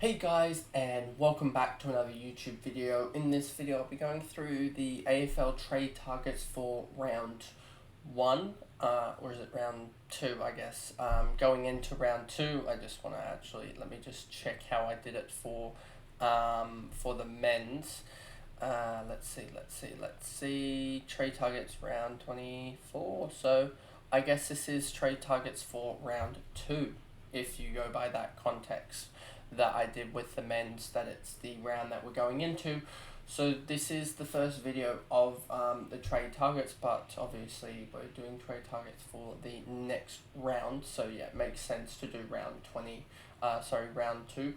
Hey guys, and welcome back to another YouTube video. In this video I'll be going through the AFL trade targets for round 1, or is it round 2 I guess. Going into round 2 I just want to let me just check how I did it for the men's. Let's see, trade targets round 24, so I guess this is trade targets for round 2 if you go by that context that I did with the men's, that it's the round that we're going into. So this is the first video of the trade targets, but obviously we're doing trade targets for the next round, so yeah, it makes sense to do round 2.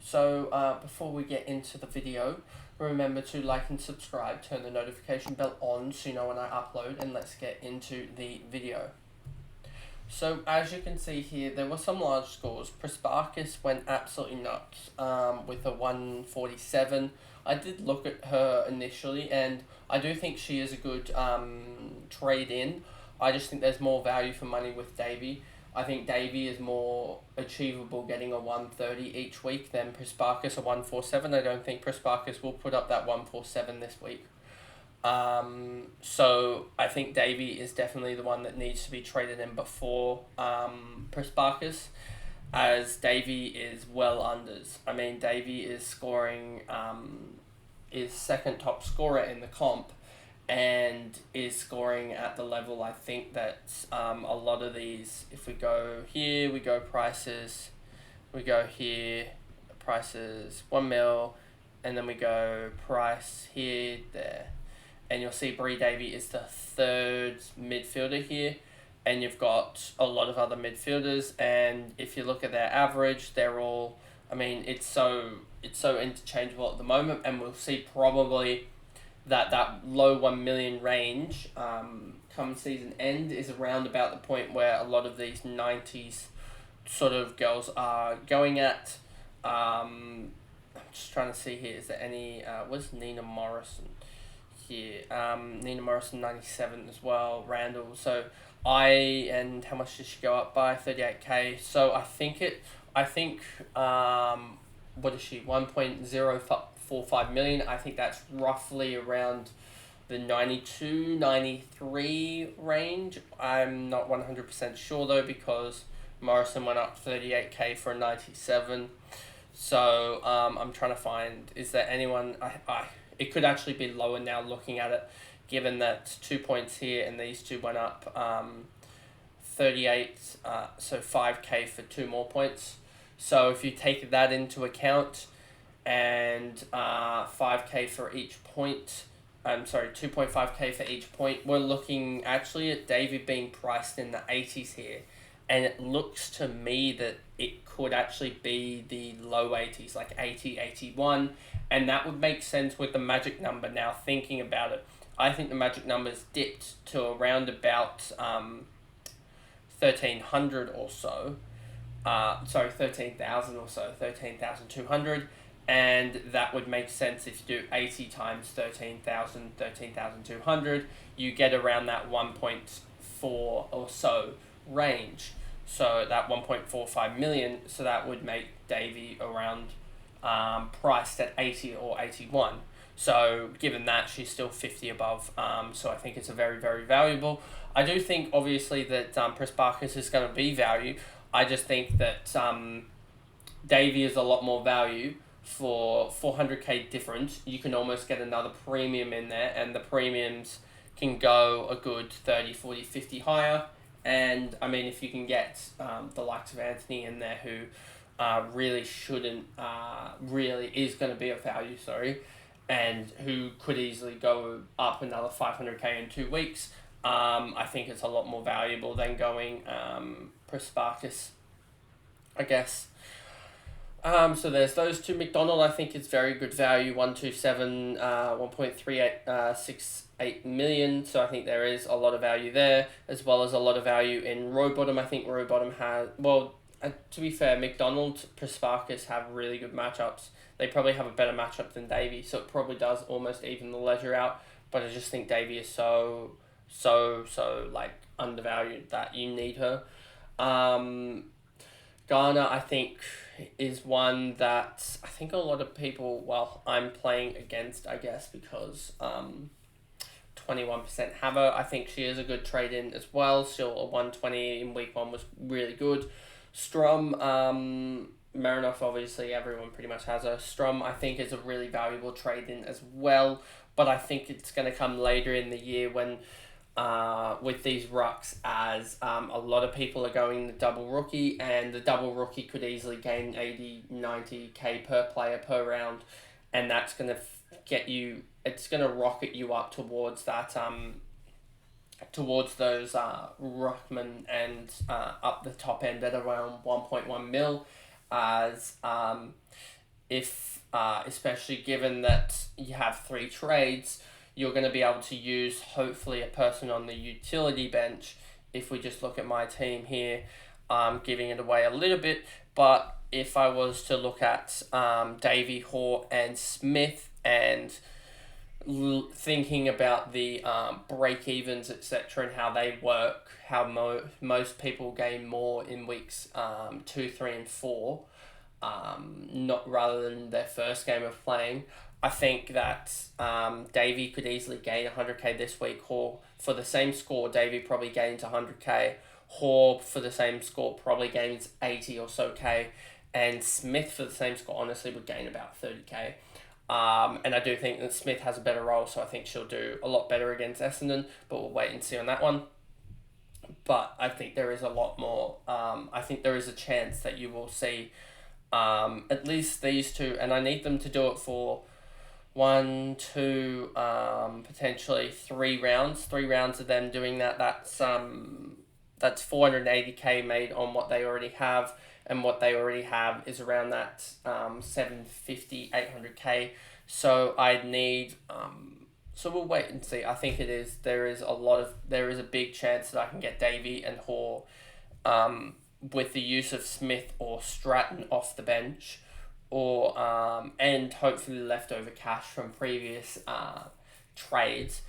So before we get into the video, remember to like and subscribe, turn the notification bell on so you know when I upload, and let's get into the video. So as you can see here, there were some large scores. Prasparkas went absolutely nuts with a 147. I did look at her initially, and I do think she is a good trade in. I just think there's more value for money with Davey. I think Davey is more achievable getting a 130 each week than Prasparkas a 147. I don't think Prasparkas will put up that 147 this week. So I think Davey is definitely the one that needs to be traded in before Prasparkas, as Davey is well unders. I mean, Davey is scoring, is second top scorer in the comp, and is scoring at the level I think that a lot of these, if we go here, we go prices, we go here, prices 1 mil, and then we go price here, there. And you'll see Bree Davey is the third midfielder here, and you've got a lot of other midfielders, and if you look at their average, they're all, I mean, it's so interchangeable at the moment, and we'll see probably that low 1 million range come season end is around about the point where a lot of these 90s sort of girls are going at. I'm just trying to see here, is there any, where's Nina Morrison? Here, Nina Morrison 97 as well, Randall. So and how much did she go up by? 38k. So I think what is she, 1.045 million. I think that's roughly around the 92, 93 range. I'm not 100% sure though, because Morrison went up 38k for a 97. So I'm trying to find, is there anyone, it could actually be lower now looking at it, given that 2 points here and these two went up 38, so 5k for 2 more points. So if you take that into account, and 5k for each point, 2.5k for each point, we're looking actually at David being priced in the 80s here. And it looks to me that it could actually be the low 80s, like 80, 81. And that would make sense with the magic number now, thinking about it. I think the magic number's dipped to around about 1,300 or so. 13,000 or so, 13,200. And that would make sense if you do 80 times 13,000, 13,200. You get around that 1.4 or so range. So that 1.45 million, so that would make Davey around priced at 80 or 81. So given that, she's still 50 above, so I think it's a very, very valuable. I do think obviously that Prasparkas is going to be value. I just think that Davey is a lot more value. For 400k difference, you can almost get another premium in there, and the premiums can go a good 30, 40, 50 higher. And I mean, if you can get the likes of Anthony in there, who really is going to be a value, and who could easily go up another 500k in 2 weeks, I think it's a lot more valuable than going Prasparkas, I guess. So there's those two. McDonald, I think, is very good value, 127, 1.3868 million. So I think there is a lot of value there, as well as a lot of value in Rowbottom. I think Rowbottom has, well, to be fair, McDonald, Prasparkas have really good matchups. They probably have a better matchup than Davey, so it probably does almost even the ledger out. But I just think Davey is so like undervalued that you need her. Ghana, I think, is one that I think a lot of people, well, I'm playing against, I guess, because 21% have her. I think she is a good trade in as well. Still, a 120 in week one was really good. Strum, Marinoff, obviously, everyone pretty much has her. Strum, I think, is a really valuable trade in as well, but I think it's going to come later in the year when with these rucks, as a lot of people are going the double rookie, and the double rookie could easily gain 80, 90k per player per round, and that's going to get you, it's going to rocket you up towards that, towards those ruckman, and up the top end at around 1.1 mil, as if especially given that you have 3 trades, you're going to be able to use hopefully a person on the utility bench. If we just look at my team here, giving it away a little bit, but if I was to look at Davey, Hoare and Smith, and thinking about the break-evens, etc., and how they work, how most people gain more in weeks 2, 3 and 4, not rather than their first game of playing. I think that Davey could easily gain 100k this week, or for the same score, Davey probably gains 100k. Hoare for the same score probably gains 80 or so k, and Smith for the same score honestly would gain about 30k. And I do think that Smith has a better role, so I think she'll do a lot better against Essendon, but we'll wait and see on that one. But I think there is a lot more. I think there is a chance that you will see at least these two, and I need them to do it for 1, 2, potentially 3 rounds. 3 rounds of them doing that. That's 480k made on what they already have, and what they already have is around that 750, 800k. So I'd need. So we'll wait and see. I think it is. There is a big chance that I can get Davey and Hoare, with the use of Smith or Stratton off the bench, or and hopefully leftover cash from previous trades,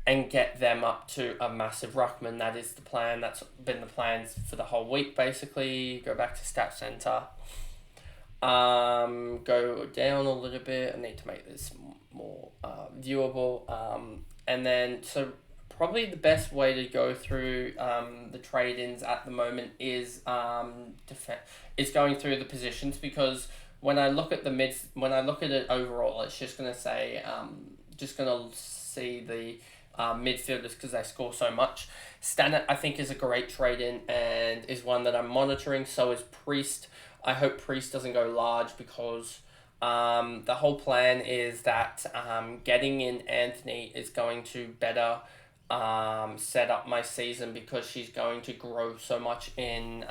and get them up to a massive ruckman. That is the plan. That's been the plans for the whole week, basically. Go back to Stat Center. Go down a little bit. I need to make this more viewable. And then, so probably the best way to go through the trade-ins at the moment is going through the positions, because when I look at it overall, it's just gonna say see the midfielders, because they score so much. Stannett, I think, is a great trade-in and is one that I'm monitoring. So is Priest. I hope Priest doesn't go large, because the whole plan is that getting in Anthony is going to better set up my season, because she's going to grow so much in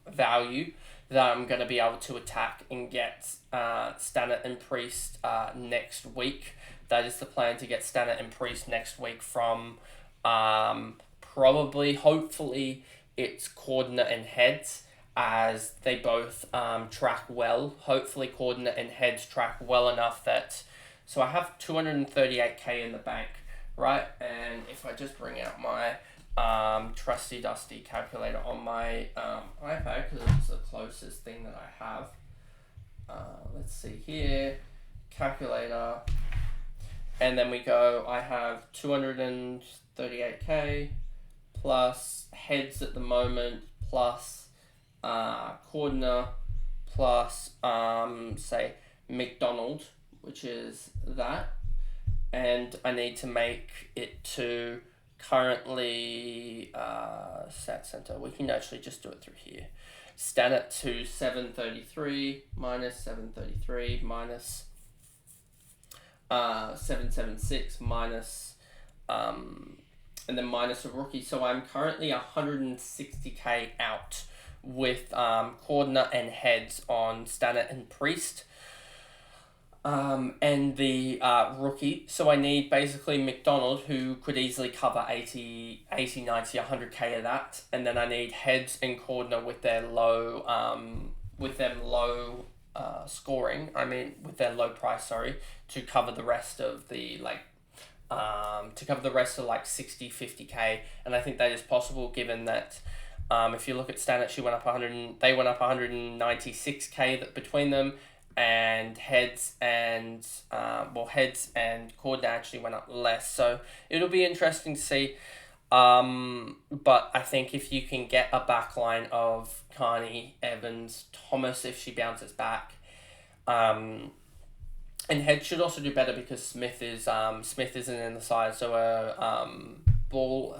value that I'm going to be able to attack and get Stannett and Priest next week. That is the plan, to get Stannett and Priest next week from probably, hopefully, it's Cordner and Heads, as they both track well. Hopefully Cordner and Heads track well enough that... So I have 238k in the bank, right? And if I just bring out my trusty dusty calculator on my iPad, because it's the closest thing that I have. Let's see here, calculator, and then we go, I have 238k plus Heads at the moment, plus Cordner, plus say McDonald, which is that, and I need to make it to currently Stat Center. We can actually just do it through here. Stannett to 733 minus 733 minus 776 minus and then minus a rookie. So I'm currently 160k out with Cordner and Heads on Stannett and Priest. And the rookie. So I need basically McDonald, who could easily cover 80, 90, 100k of that. And then I need Heads and Cordner with their low scoring. I mean, with their low price, sorry, to cover the rest of the like 60, 50k. And I think that is possible, given that If you look at Stanit, she went up 100. They went up 196k between them, and heads and Corden actually went up less. So it'll be interesting to see. But I think if you can get a backline of Carney, Evans, Thomas, if she bounces back, and Head should also do better because Smith isn't in the side, so ball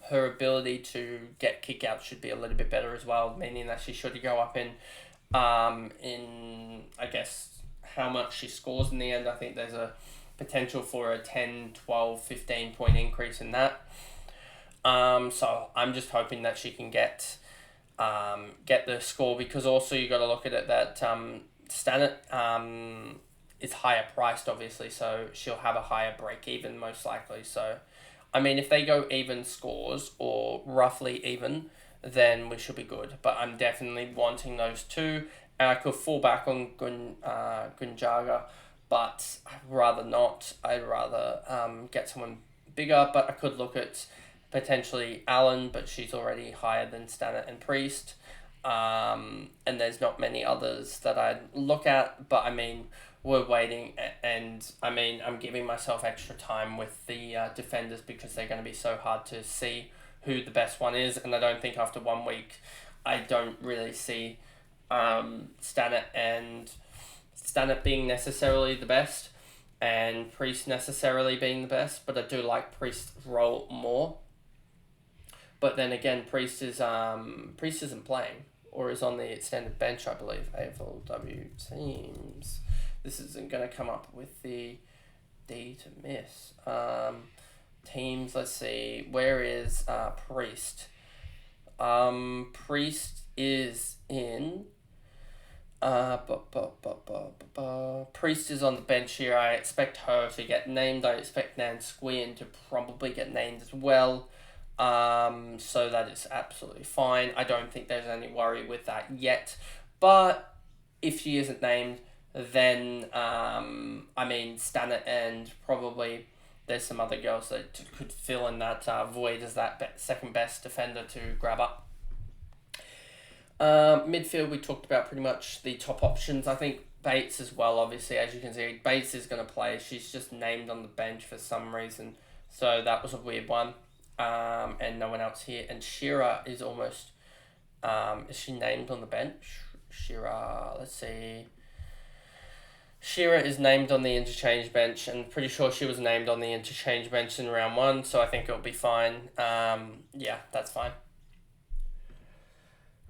her ability to get kick out should be a little bit better as well, meaning that she should go up in I guess how much she scores in the end. I think there's a potential for a 10, 12, 15 point increase in that. So I'm just hoping that she can get the score, because also you got to look at it that Stanit is higher priced, obviously, so she'll have a higher break even most likely. So, I mean, if they go even scores or roughly even, then we should be good. But I'm definitely wanting those two, and I could fall back on Gunjaga, but I'd rather not. I'd rather get someone bigger, but I could look at potentially Allen, but she's already higher than Stanit and Priest. And there's not many others that I'd look at, but I mean, we're waiting, and I mean, I'm giving myself extra time with the defenders because they're going to be so hard to see who the best one is, and I don't think after 1 week, I don't really see Stanit being necessarily the best, and Priest necessarily being the best, but I do like Priest's role more. But then again, Priest isn't playing, or is on the extended bench, I believe. AFLW teams. This isn't going to come up with the D to miss. Teams, let's see. Where is Priest? Priest is in... Priest is on the bench here. I expect her to get named. I expect Nan Squean to probably get named as well. So that is absolutely fine. I don't think there's any worry with that yet. But if she isn't named, then, I mean, Stanit and probably there's some other girls that could fill in that void as that second best defender to grab up. Midfield, we talked about pretty much the top options. I think Bates as well, obviously, as you can see. Bates is going to play. She's just named on the bench for some reason. So that was a weird one. And no one else here. And Shearer is almost... is she named on the bench? Shearer, let's see. Shearer is named on the interchange bench, and pretty sure she was named on the interchange bench in round 1, so I think it'll be fine. Yeah, that's fine.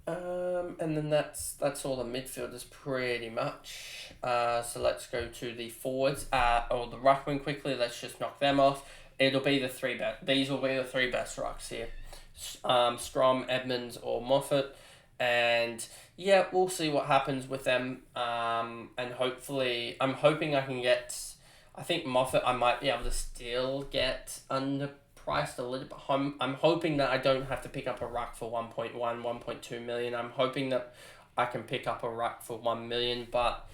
And then that's all the midfielders pretty much. So let's go to the forwards, or the ruckman quickly. Let's just knock them off. It'll be the three best. These will be the three best rucks here. Strom, Edmonds, or Moffat. And yeah, we'll see what happens with them. And hopefully, I'm hoping I can get... I think Moffat, I might be able to still get underpriced a little bit. I'm hoping that I don't have to pick up a ruck for 1.1, 1.2 million. I'm hoping that I can pick up a ruck for 1 million. But,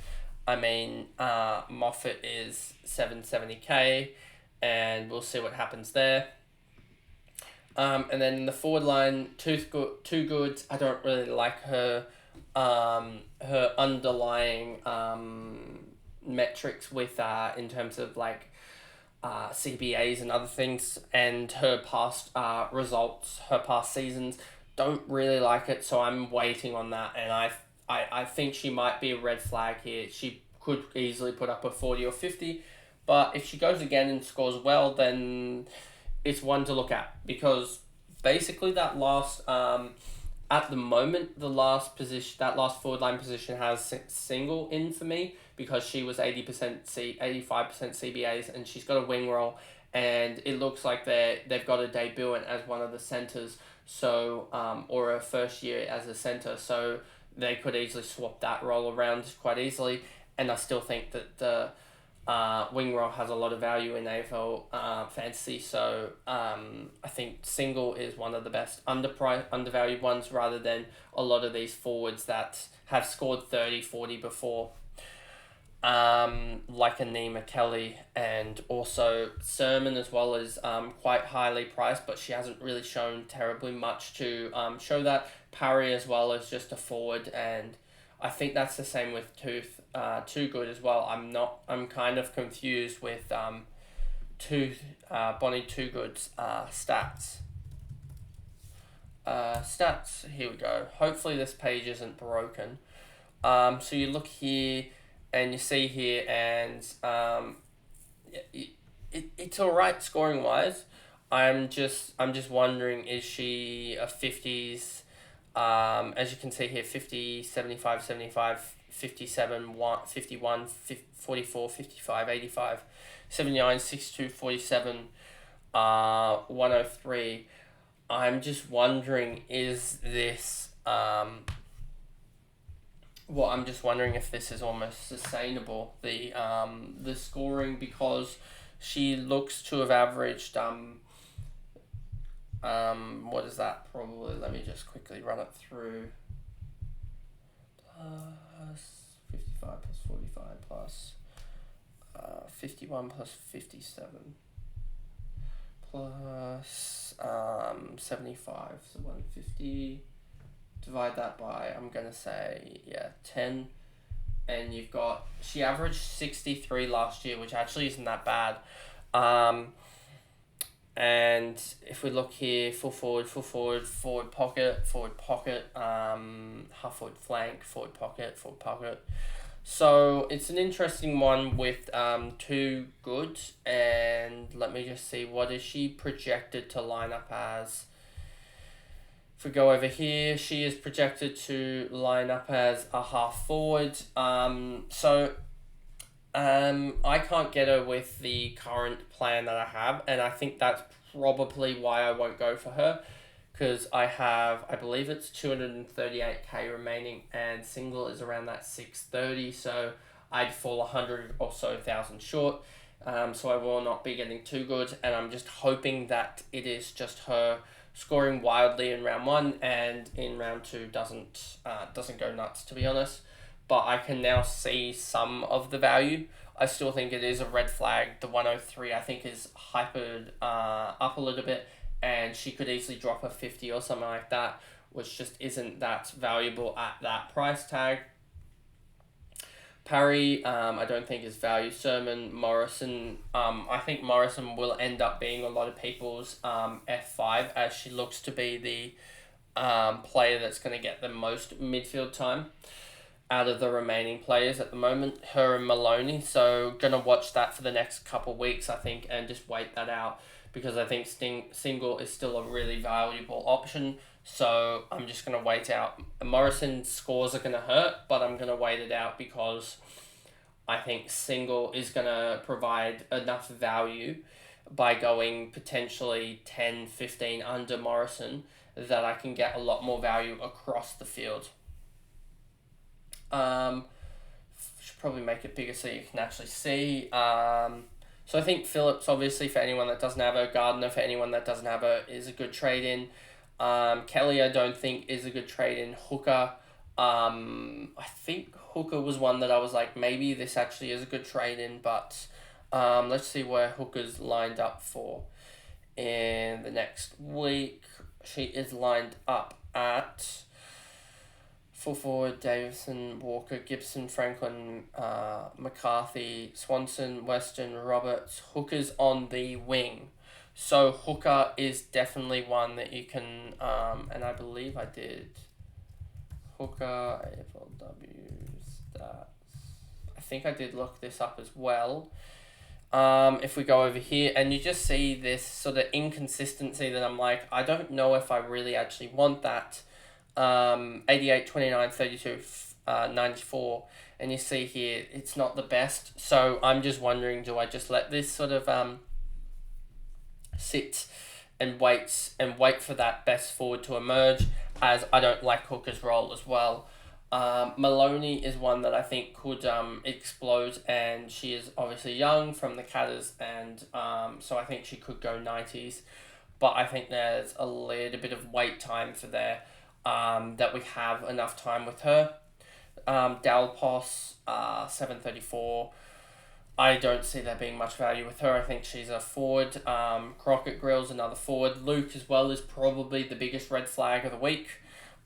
I mean, Moffat is 770k. And we'll see what happens there. And then in the forward line, Two Goods. I don't really like her underlying metrics with in terms of like CBAs and other things, and her past results, her past seasons. Don't really like it, so I'm waiting on that. And I think she might be a red flag here. She could easily put up a 40 or 50. But if she goes again and scores well, then it's one to look at. Because basically that last, at the moment, that last forward line position has single in for me. Because she was 85% CBAs, and she's got a wing role. And it looks like they've got a debut as one of the centres. So, or a first year as a centre. So they could easily swap that role around quite easily. And I still think that the... wing role has a lot of value in AFL fantasy, so I think single is one of the best undervalued ones, rather than a lot of these forwards that have scored 30, 40 before. like Anima Kelly, and also Sermon as well is quite highly priced, but she hasn't really shown terribly much to show that. Parry as well is just a forward, and I think that's the same with Too Good as well. I'm kind of confused with Bonnie Too Good's stats. Stats, here we go. Hopefully this page isn't broken. So you look here and you see here, and it's all right scoring wise. I'm just wondering, is she a 50s? As you can see here, 50, 75, 75, 57, 51, 44, 55, 85, 79, 62, 47, 103. I'm just wondering, is this I'm just wondering if this is almost sustainable, the scoring, because she looks to have averaged what is that, probably, let me just quickly run it through, plus 55 plus 45 plus 51 plus 57 plus 75, so 150, divide that by, I'm going to say, 10, and she averaged 63 last year, which actually isn't that bad. And if we look here, full forward, forward pocket, half forward flank, forward pocket. So it's an interesting one with Too Good, and let me just see, what is she projected to line up as? If we go over here, she is projected to line up as a half forward. I can't get her with the current plan that I have, and I think that's probably why I won't go for her, because I believe it's 238k remaining, and single is around that 630, so I'd fall 100 or so thousand short. So I will not be getting Too Good, and I'm just hoping that it is just her scoring wildly in round 1, and in round 2 doesn't go nuts, to be honest. But I can now see some of the value. I still think it is a red flag. The 103 I think is hypered up a little bit, and she could easily drop a 50 or something like that, which just isn't that valuable at that price tag. Parry, I don't think is value. Sermon, Morrison, I think Morrison will end up being a lot of people's F5, as she looks to be the player that's going to get the most midfield time out of the remaining players at the moment, her and Maloney. So going to watch that for the next couple of weeks, I think, and just wait that out, because I think single is still a really valuable option. So I'm just going to wait out. Morrison's scores are going to hurt, but I'm going to wait it out, because I think single is going to provide enough value by going potentially 10, 15 under Morrison, that I can get a lot more value across the field. Should probably make it bigger so you can actually see. So I think Phillips, obviously, for anyone that doesn't have her. Gardner, for anyone that doesn't have her, is a good trade-in. Kelly, I don't think is a good trade-in. Hooker, I think Hooker was one that I was like, maybe this actually is a good trade-in, but let's see where Hooker's lined up for in the next week. She is lined up at full forward: Davison, Walker, Gibson, Franklin, McCarthy, Swanson, Weston, Roberts. Hooker's on the wing. So Hooker is definitely one that you can, and I believe I did Hooker, AFLW stats. I think I did look this up as well. If we go over here, and you just see this sort of inconsistency that I'm like, I don't know if I really actually want that. 88, 29, 32, 94, and you see here it's not the best. So I'm just wondering, do I just let this sort of sit and wait for that best forward to emerge, as I don't like Hooker's role as well. Maloney is one that I think could explode, and she is obviously young from the Catters, and so I think she could go 90s, but I think there's a little bit of wait time for there, that we have enough time with her. Dalpos, 734. I don't see there being much value with her. I think she's a forward. Crockett Grill's another forward. Luke as well is probably the biggest red flag of the week.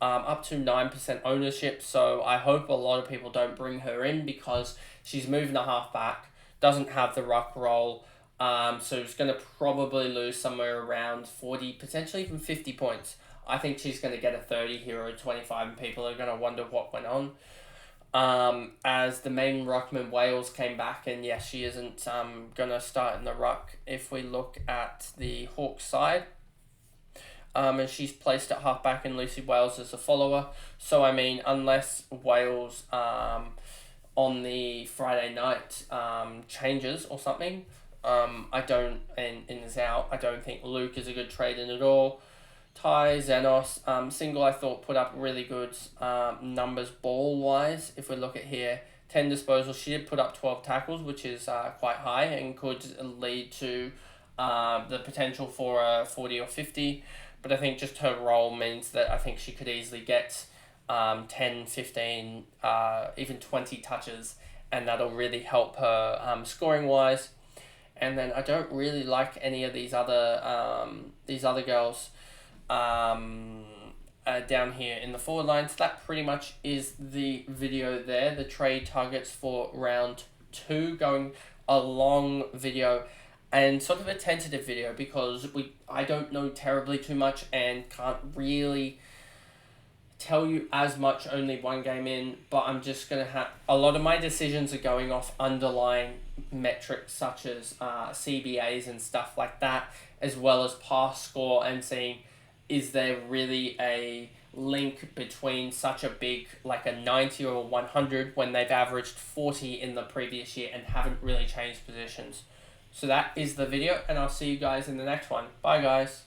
Up to 9% ownership, so I hope a lot of people don't bring her in because she's moving a half back, doesn't have the ruck role, so she's going to probably lose somewhere around 40, potentially even 50 points. I think she's going to get a 30 here or 25, and people are going to wonder what went on. As the main ruckman Wales came back, and yes, she isn't going to start in the ruck if we look at the Hawks side. And she's placed at halfback and Lucy Wales as a follower. So, I mean, unless Wales on the Friday night changes or something, I don't, and is out, I don't think Luke is a good trade in at all. Ty Zenos, single I thought put up really good numbers ball-wise. If we look at here, 10 disposals, she did put up 12 tackles, which is quite high and could lead to the potential for a 40 or 50. But I think just her role means that I think she could easily get 10, 15, even 20 touches, and that'll really help her scoring-wise. And then I don't really like any of these other girls down here in the forward line. So that pretty much is the video there. The trade targets for round 2, going a long video and sort of a tentative video because I don't know terribly too much and can't really tell you as much only one game in, but I'm just going to have a lot of my decisions are going off underlying metrics such as CBAs and stuff like that, as well as pass score, and seeing is there really a link between such a big, like a 90 or a 100 when they've averaged 40 in the previous year and haven't really changed positions. So that is the video, and I'll see you guys in the next one. Bye, guys.